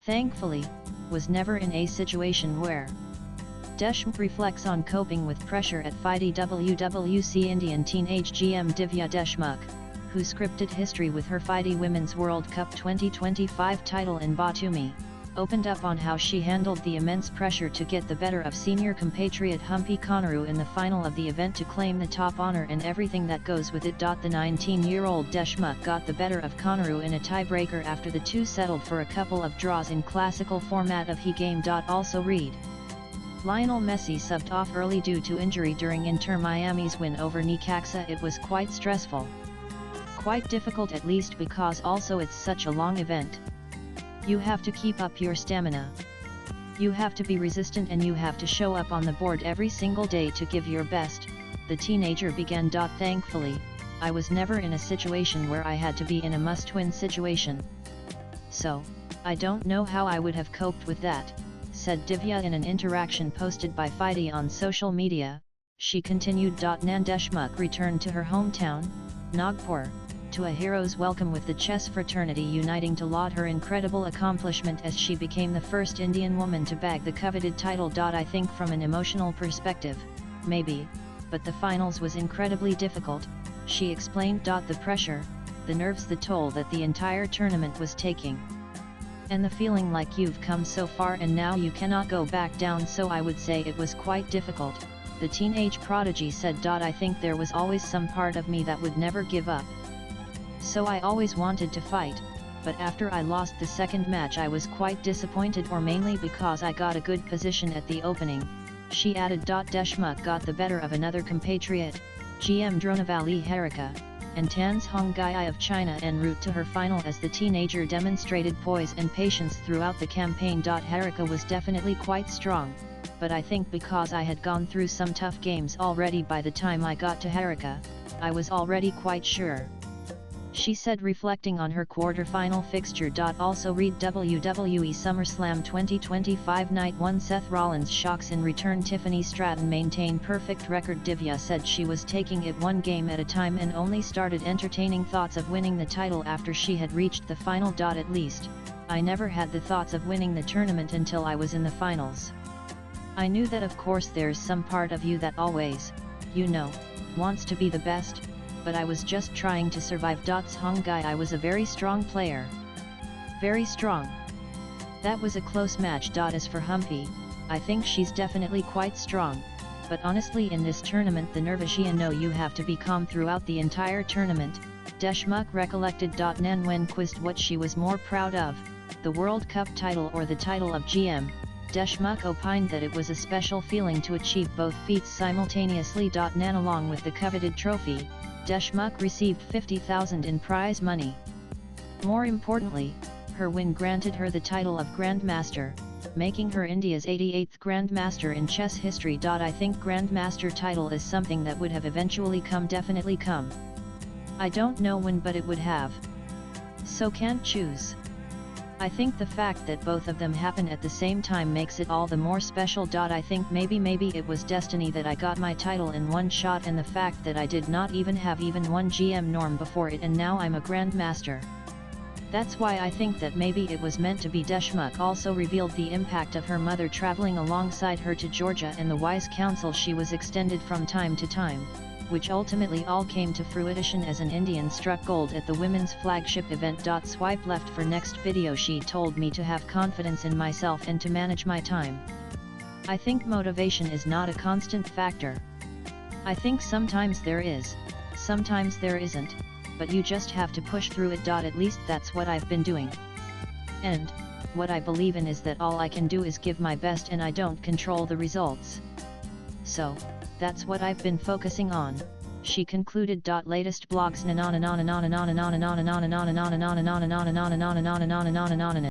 Thankfully, was never in a situation where. Deshmkh reflects on coping with pressure at FIDE WWC. Indian teenage GM Divya Deshmukh, who scripted history with her FIDE Women's World Cup 2025 title in Batumi, opened up on how she handled the immense pressure to get the better of senior compatriot Humpy Koneru in the final of the event to claim the top honor and everything that goes with it. The 19-year-old Deshmukh got the better of Koneru in a tiebreaker after the two settled for a couple of draws in classical format of he game. Also read. Lionel Messi subbed off early due to injury during Inter Miami's win over Necaxa. It was quite stressful. Quite difficult, at least because also it's such a long event. You have to keep up your stamina. You have to be resistant and you have to show up on the board every single day to give your best, the teenager began. Thankfully, I was never in a situation where I had to be in a must-win situation. So, I don't know how I would have coped with that, said Divya in an interaction posted by FIDE on social media. She continued. Nan Deshmukh returned to her hometown, Nagpur, to a hero's welcome with the chess fraternity uniting to laud her incredible accomplishment as she became the first Indian woman to bag the coveted title. I think from an emotional perspective, maybe, but the finals was incredibly difficult, she explained. The pressure, the nerves, the toll that the entire tournament was taking. And the feeling like you've come so far and now you cannot go back down, so I would say it was quite difficult, the teenage prodigy said. I think there was always some part of me that would never give up. So I always wanted to fight, but after I lost the second match I was quite disappointed, or mainly because I got a good position at the opening, she added. Deshmukh got the better of another compatriot, GM Dronavali Harika, and Tan Zhonggai of China en route to her final as the teenager demonstrated poise and patience throughout the campaign. Harika was definitely quite strong, but I think because I had gone through some tough games already by the time I got to Harika, I was already quite sure, she said, reflecting on her quarter-final fixture. Also read WWE SummerSlam 2025 Night 1 Seth Rollins shocks in return, Tiffany Stratton maintain perfect record. Divya said she was taking it one game at a time and only started entertaining thoughts of winning the title after she had reached the final. At least, I never had the thoughts of winning the tournament until I was in the finals. I knew that of course there's some part of you that always, wants to be the best, but I was just trying to survive. Zhonggai, I was a very strong player. Very strong. That was a close match. As for Humpy, I think she's definitely quite strong, but honestly in this tournament the nervous you have to be calm throughout the entire tournament, Deshmukh recollected. Nan when quizzed what she was more proud of, the World Cup title or the title of GM, Deshmukh opined that it was a special feeling to achieve both feats simultaneously. Nan along with the coveted trophy, Deshmukh received 50,000 in prize money. More importantly, her win granted her the title of Grandmaster, making her India's 88th Grandmaster in chess history. I think Grandmaster title is something that would have eventually definitely come. I don't know when, but it would have. So can't choose. I think the fact that both of them happen at the same time makes it all the more special. I think maybe it was destiny that I got my title in one shot, and the fact that I did not even have one GM norm before it and now I'm a Grandmaster. That's why I think that maybe it was meant to be. Deshmukh also revealed the impact of her mother traveling alongside her to Georgia and the wise counsel she was extended from time to time, which ultimately all came to fruition as an Indian struck gold at the women's flagship event. Swipe left for next video. She told me to have confidence in myself and to manage my time. I think motivation is not a constant factor. I think sometimes there is, sometimes there isn't, but you just have to push through it. At least that's what I've been doing. And what I believe in is that all I can do is give my best and I don't control the results. So, that's what I've been focusing on, she concluded. Latest blogs